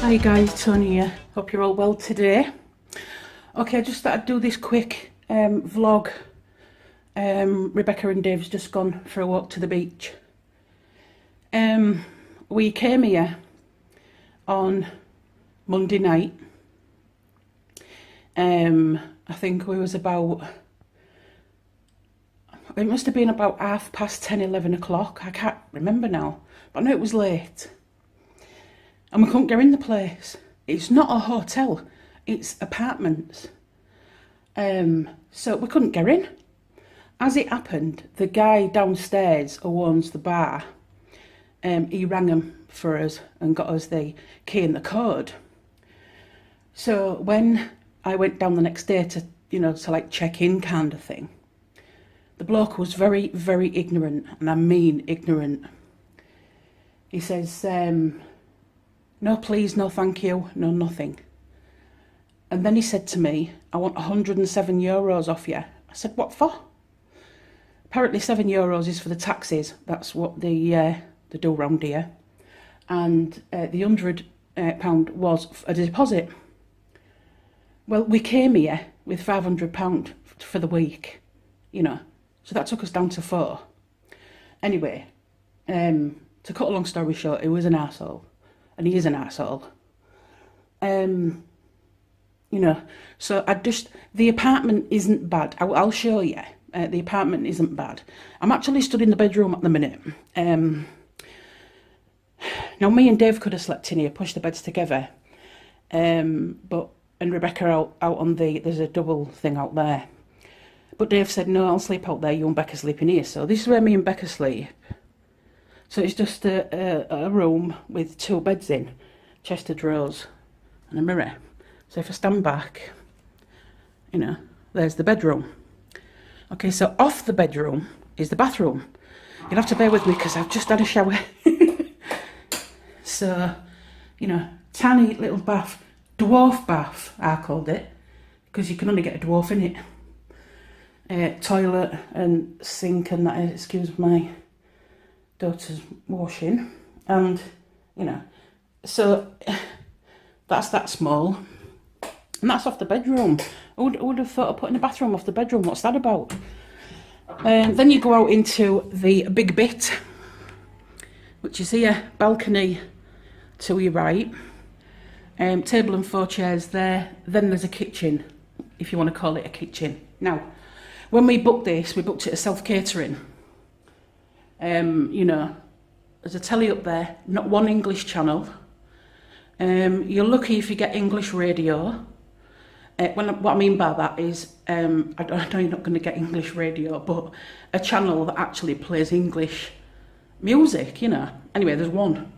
Hi guys, Tony here. Hope you're all well today. Okay, I just thought I'd do this quick vlog. Rebecca and Dave's just gone for a walk to the beach. We came here on Monday night. I think we was about, it must have been about 10:30, 11 o'clock. I can't remember now, but I know it was late. And we couldn't get in the place. It's not a hotel, it's apartments. So we couldn't get in. As it happened, the guy downstairs who owns the bar, he rang them for us and got us the key and the code. So when I went down the next day to, to like check in kind of thing, the bloke was very, very ignorant, and I mean ignorant. He says, no please, no thank you, no nothing. And then he said to me, I want €107 off you. I said, what for? Apparently €7 is for the taxes. That's what they do round here. And the £100 was a deposit. Well, we came here with £500 for the week, so that took us down to 4. Anyway, to cut a long story short, he was an arsehole. And he is an arsehole. So the apartment isn't bad. I'll show you. The apartment isn't bad. I'm actually stood in the bedroom at the minute. Now, me and Dave could have slept in here, pushed the beds together. And Rebecca out on there's a double thing out there. But Dave said, no, I'll sleep out there, you and Becca sleep in here. So this is where me and Becca sleep. So it's just a room with 2 beds in, chest of drawers and a mirror. So if I stand back, there's the bedroom. Okay, so off the bedroom is the bathroom. You'll have to bear with me because I've just had a shower. So, tiny little bath, dwarf bath, I called it, because you can only get a dwarf in it. Toilet and sink and that, excuse my daughter's washing, and so that's that small, and that's off the bedroom. Who would have thought of putting a bathroom off the bedroom? What's that about? Then you go out into the big bit, which is here, balcony to your right, table and 4 chairs there. Then there's a kitchen, if you want to call it a kitchen. Now, when we booked this, we booked it as self-catering. There's a telly up there, not one English channel. You're lucky if you get English radio. What I mean by that is, I know you're not going to get English radio, but a channel that actually plays English music, Anyway, there's one.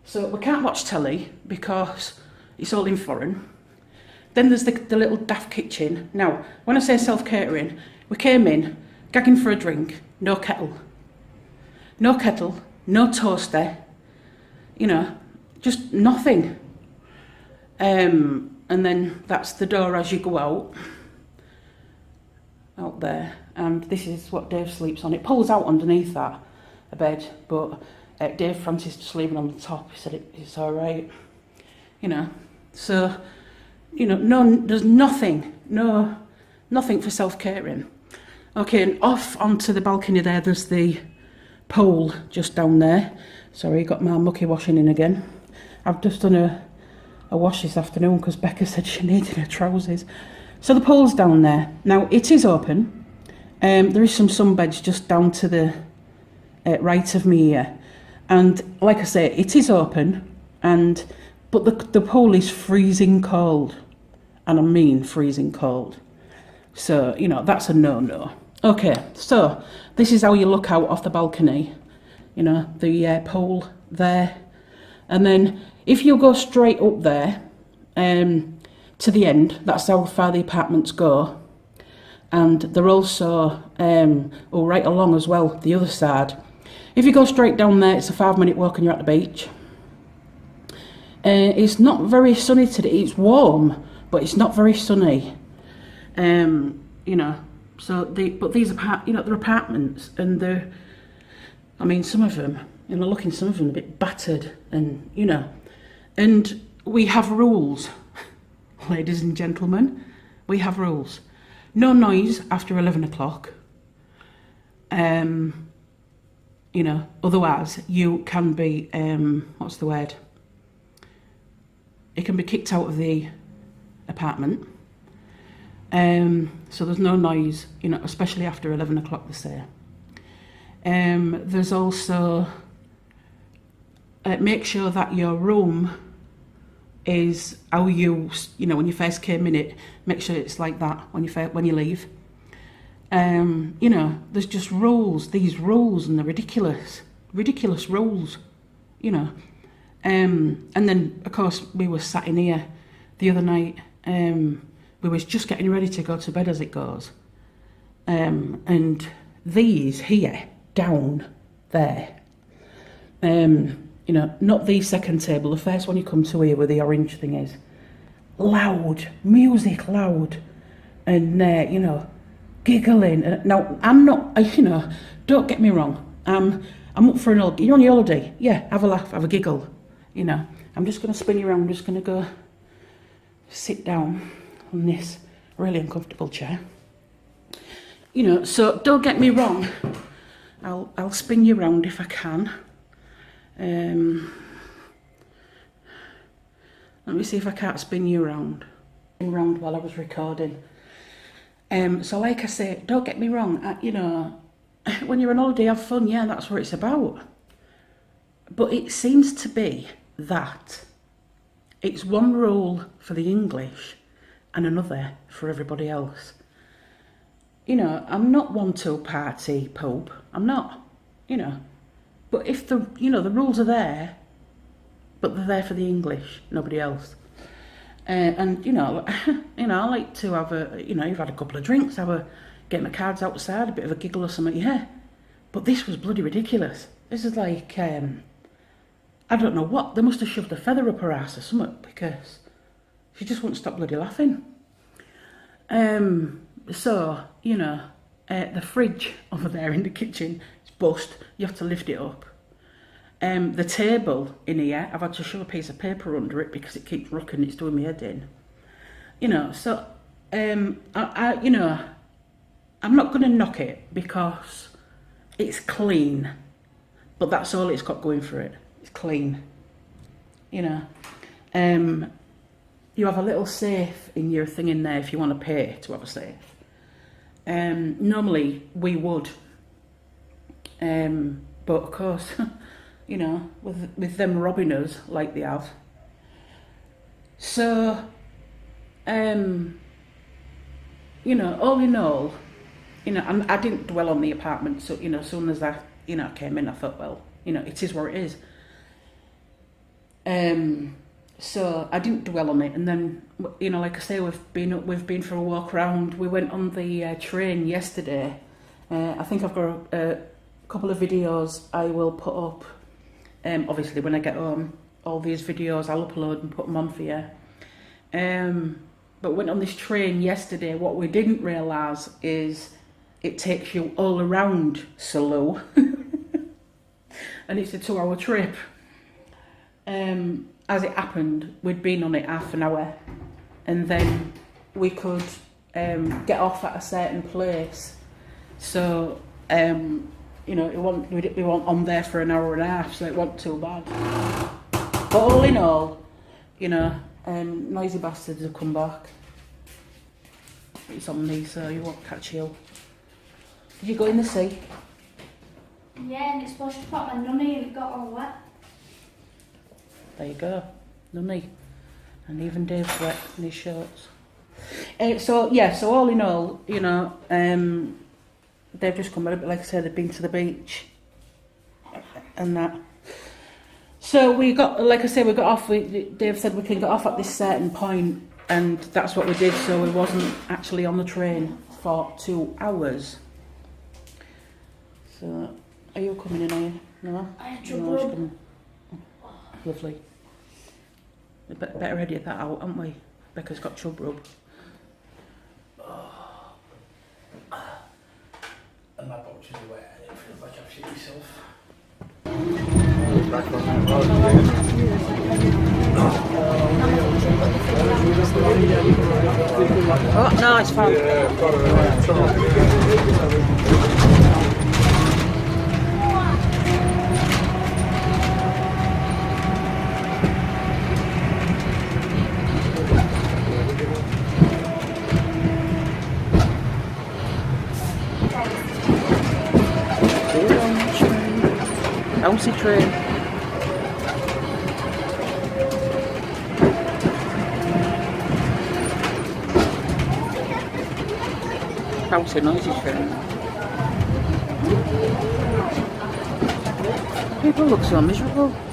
So we can't watch telly because it's all in foreign. Then there's the little daft kitchen. Now, when I say self-catering, we came in, gagging for a drink, no kettle. No kettle, no toaster, just nothing. And then that's the door as you go out there. And this is what Dave sleeps on. It pulls out underneath that, a bed, but Dave Francis just sleeping on the top. He said it's all right, So, no, there's nothing for self-catering. Okay, and off onto the balcony there's the pole just down there. Sorry, got my mucky washing in again. I've just done a wash this afternoon because Becca said she needed her trousers. So the pole's down there. Now, it is open. There is some sunbeds just down to the right of me here. And like I say, it is open, but the pole is freezing cold. And I mean freezing cold. So, that's a no-no. Okay, so this is how you look out off the balcony. The pole there. And then if you go straight up there to the end, that's how far the apartments go. And they're also right along as well, the other side. If you go straight down there, it's a 5-minute walk and you're at the beach. It's not very sunny today. It's warm, but it's not very sunny. So these they're apartments, and some of them, some of them are a bit battered, and we have rules, ladies and gentlemen. We have rules. No noise after 11 o'clock. You know, otherwise you can be, what's the word? You can be kicked out of the apartment. So there's no noise, you know, especially after 11 o'clock, they say. There's also, make sure that your room is how you know, when you first came in it, make sure it's like that when you leave. You know, there's just rules, these rules, and they're ridiculous rules, you know. And then, of course, we were sat in here the other night. We was just getting ready to go to bed, as it goes. And these here, down there, you know, not the second table, the first one you come to here where the orange thing is, loud, music loud, and, you know, giggling. Now, I'm not, you know, don't get me wrong, I'm up for you're on your holiday, yeah, have a laugh, have a giggle, you know. I'm just going to spin you around, I'm just going to go sit down on this really uncomfortable chair. You know, so don't get me wrong, I'll spin you around if I can. Let me see if I can't spin you around while I was recording. So like I say, don't get me wrong, you know, when you're on holiday, have fun, yeah, that's what it's about. But it seems to be that it's one rule for the English and another for everybody else. You know, I'm not one to party pope, I'm not, you know. But if the, you know, the rules are there, but they're there for the English, nobody else. And you know, I like to have a, you know, you've had a couple of drinks, get my cards outside, a bit of a giggle or something, yeah. But this was bloody ridiculous. This is like, I don't know what, they must have shoved a feather up her ass or something, because she just wouldn't stop bloody laughing. So, you know, the fridge over there in the kitchen is bust, you have to lift it up. The table in here, I've had to shove a piece of paper under it because it keeps rocking, it's doing my head in. You know, so, you know, I'm not going to knock it because it's clean, but that's all it's got going for it. It's clean, you know. You have a little safe in your thing in there if you want to pay to have a safe. Normally we would, but of course, you know, with them robbing us like they have. So, you know, all in all, you know, I didn't dwell on the apartment. So, you know, as soon as I, you know, came in, I thought, well, you know, it is where it is. So I didn't dwell on it, and then, you know, like I say, we've been for a walk around. We went on the train yesterday. I think I've got a couple of videos I will put up. Obviously, when I get home, all these videos I'll upload and put them on for you. But went on this train yesterday. What we didn't realise is it takes you all around Salou, and it's a 2-hour trip. As it happened, we'd been on it half an hour, and then we could get off at a certain place. So, you know, we weren't on there for an hour and a half, so it wasn't too bad. But all in all, you know, noisy bastards have come back. It's on me, so you won't catch you. Did you go in the sea? Yeah, and it's supposed to put my nunny and it got all wet. There you go, nunny. And even Dave's wet in his shorts. So yeah, so all in all, you know, they've just come out, like I said, they've been to the beach and that. So we got, like I said, we got off. Dave said we can get off at this certain point, and that's what we did. So we wasn't actually on the train for 2 hours. So, are you coming in? Are you? No. I had no, lovely. We better edit that out, haven't we? Becca's got chub rub. And my pouches are wet and it feels like I've shit myself. Oh, no, it's fine. Bouncy train. Bouncy noisy train. People look so miserable.